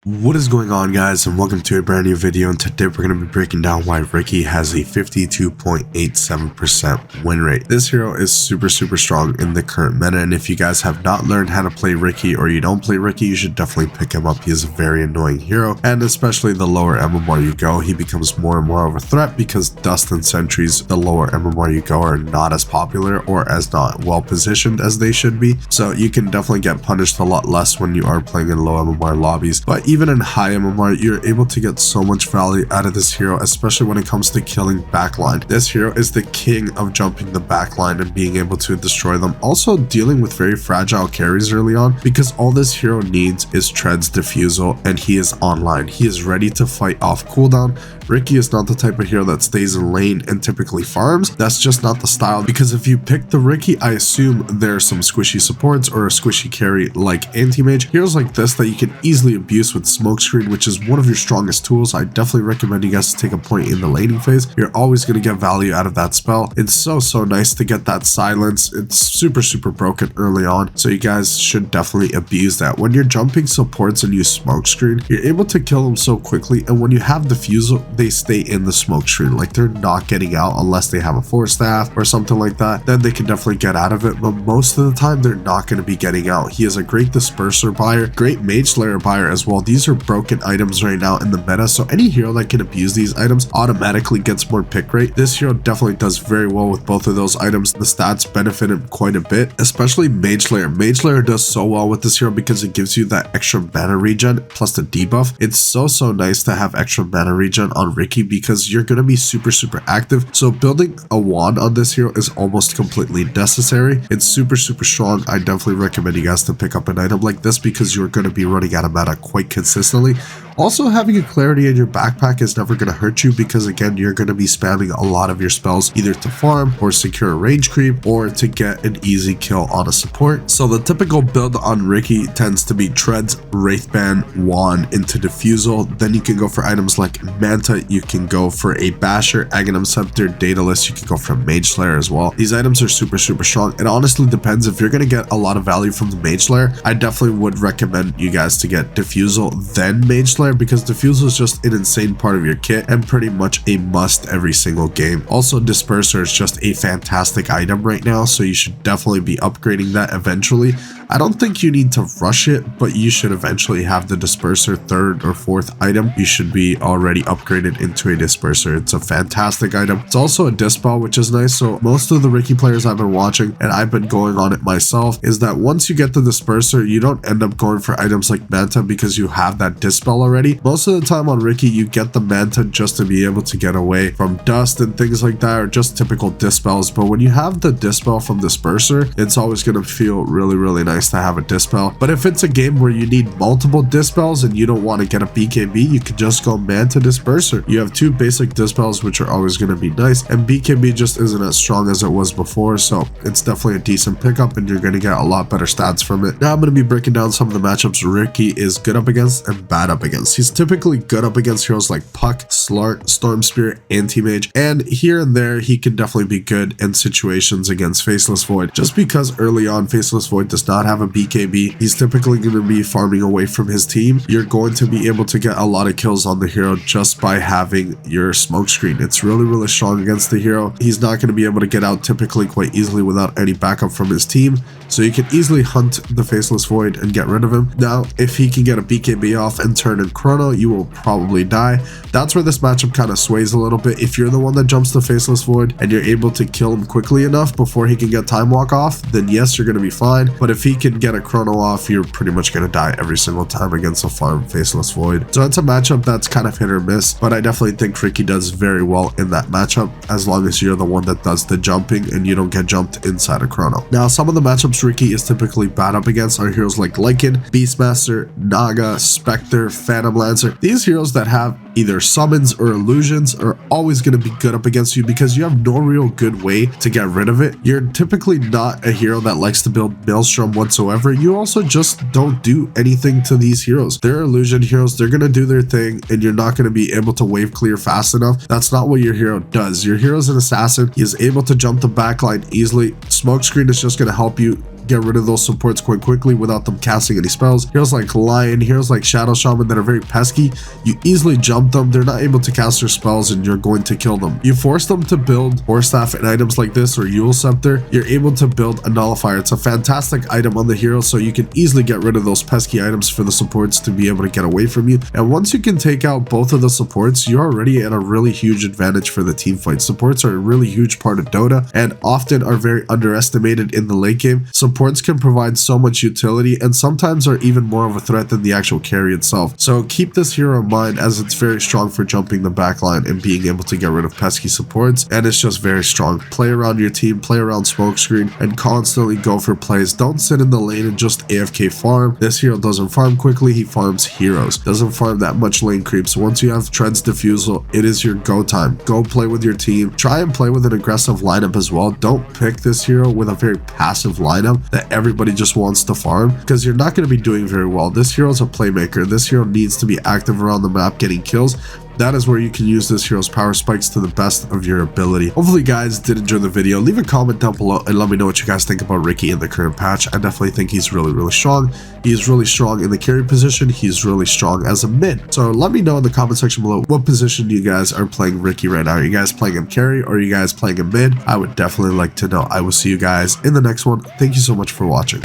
What is going on, guys, and welcome to a brand new video. And today we're going to be breaking down why Riki has a 52.87% win rate. This hero is super strong in the current meta, and if you guys have not learned how to play Riki or you don't play Riki, you should definitely pick him up. He is a very annoying hero, and especially the lower MMR you go, he becomes more and more of a threat because Dust and Sentries, the lower MMR you go, are not as popular or as not well positioned as they should be. So you can definitely get punished a lot less when you are playing in low MMR lobbies, but even in high MMR, you're able to get so much value out of this hero, especially when it comes to killing backline. This hero is the king of jumping the backline and being able to destroy them. Also dealing with very fragile carries early on, because all this hero needs is Tread's Diffusal, and he is online. He is ready to fight off cooldown. Riki is not the type of hero that stays in lane and typically farms. That's just not the style, because if you pick the Riki, I assume there are some squishy supports or a squishy carry like Anti-Mage. Heroes like this that you can easily abuse with Smokescreen, which is one of your strongest tools. I definitely recommend you guys to take a point in the laning phase. You're always going to get value out of that spell. It's so nice to get that silence. It's super broken early on, so you guys should definitely abuse that. When you're jumping supports and use Smokescreen, you're able to kill them so quickly, and when you have Diffusal, they stay in the Smokescreen. Like, they're not getting out unless they have a Force Staff or something like that. Then they can definitely get out of it, but most of the time they're not going to be getting out. He is a great Disperser buyer, great Mage Slayer buyer as well. These are broken items right now in the meta, so any hero that can abuse these items automatically gets more pick rate. This hero definitely does very well with both of those items. The stats benefit him quite a bit, especially Mage Slayer. Mage Slayer does so well with this hero because it gives you that extra mana regen plus the debuff. It's so nice to have extra mana regen on Riki because you're going to be super active. So building a wand on this hero is almost completely necessary. It's super strong. I definitely recommend you guys to pick up an item like this because you're going to be running out of mana quite consistently. Also, having a clarity in your backpack is never going to hurt you because, again, you're going to be spamming a lot of your spells either to farm or secure a range creep or to get an easy kill on a support. So the typical build on Riki tends to be Treads, Wraithband, Wand into Diffusal. Then you can go for items like Manta, you can go for a Basher, Aghanim Scepter, Daedalus, you can go for a Mage Slayer as well. These items are super strong. It honestly depends. If you're going to get a lot of value from the Mage Slayer, I definitely would recommend you guys to get Diffusal, then Mage Slayer, because Diffusal is just an insane part of your kit and pretty much a must every single game. Also, Disperser is just a fantastic item right now, so you should definitely be upgrading that eventually. I don't think you need to rush it, but you should eventually have the Disperser third or fourth item. You should be already upgraded into a Disperser. It's a fantastic item. It's also a Dispel, which is nice. So most of the Riki players I've been watching, and I've been going on it myself, is that once you get the Disperser, you don't end up going for items like Manta because you have that Dispel already. Most of the time on Riki, you get the Manta just to be able to get away from Dust and things like that, or just typical Dispels. But when you have the Dispel from Disperser, it's always going to feel really nice to have a Dispel. But if it's a game where you need multiple Dispels and you don't want to get a BKB, you can just go Manta Disperser. You have two basic Dispels, which are always going to be nice, and BKB just isn't as strong as it was before, so it's definitely a decent pickup and you're going to get a lot better stats from it. Now I'm going to be breaking down some of the matchups Riki is good up against and bad up against. He's typically good up against heroes like Puck, Slart, Storm Spirit, Anti-Mage, and here and there he can definitely be good in situations against Faceless Void. Just because early on Faceless Void does not have a BKB, he's typically going to be farming away from his team. You're going to be able to get a lot of kills on the hero just by having your Smokescreen. It's really strong against the hero. He's not going to be able to get out typically quite easily without any backup from his team, so you can easily hunt the Faceless Void and get rid of him. Now, if he can get a BKB off and turn in Chrono, you will probably die. That's where this matchup kind of sways a little bit. If you're the one that jumps the Faceless Void and you're able to kill him quickly enough before he can get Time Walk off, then yes, you're going to be fine. But if he can get a Chrono off, you're pretty much going to die every single time against a farm Faceless Void. So it's a matchup that's kind of hit or miss, but I definitely think Riki does very well in that matchup as long as you're the one that does the jumping and you don't get jumped inside a Chrono. Now, some of the matchups Riki is typically bad up against are heroes like Lycan, Beastmaster, Naga, Spectre, Phantom Lancer. These heroes that have either summons or illusions are always going to be good up against you because you have no real good way to get rid of it. You're typically not a hero that likes to build Maelstrom whatsoever. You also just don't do anything to these heroes. They're illusion heroes. They're going to do their thing and you're not going to be able to wave clear fast enough. That's not what your hero does. Your hero is an assassin. He is able to jump the backline easily. Smokescreen is just going to help you get rid of those supports quite quickly without them casting any spells. Heroes like Lion, heroes like Shadow Shaman that are very pesky, you easily jump them, they're not able to cast their spells and you're going to kill them. You force them to build Horse Staff and items like this or Yule Scepter, you're able to build a Nullifier. It's a fantastic item on the hero, so you can easily get rid of those pesky items for the supports to be able to get away from you. And once you can take out both of the supports, you're already at a really huge advantage for the team fight. Supports are a really huge part of Dota and often are very underestimated in the late game. Supports can provide so much utility and sometimes are even more of a threat than the actual carry itself. So keep this hero in mind, as it's very strong for jumping the backline and being able to get rid of pesky supports, and it's just very strong. Play around your team, play around smokescreen, and constantly go for plays. Don't sit in the lane and just AFK farm. This hero doesn't farm quickly, he farms heroes. Doesn't farm that much lane creep. So once you have Tread's Diffusal, it is your go time. Go play with your team. Try and play with an aggressive lineup as well. Don't pick this hero with a very passive lineup that everybody just wants to farm, because you're not going to be doing very well. This hero is a playmaker. This hero needs to be active around the map getting kills. That is where you can use this hero's power spikes to the best of your ability. Hopefully you guys did enjoy the video. Leave a comment down below and let me know what you guys think about Riki in the current patch. I definitely think he's really strong. He's really strong in the carry position. He's really strong as a mid. So let me know in the comment section below what position you guys are playing Riki right now. Are you guys playing him carry or are you guys playing him mid? I would definitely like to know. I will see you guys in the next one. Thank you so much for watching.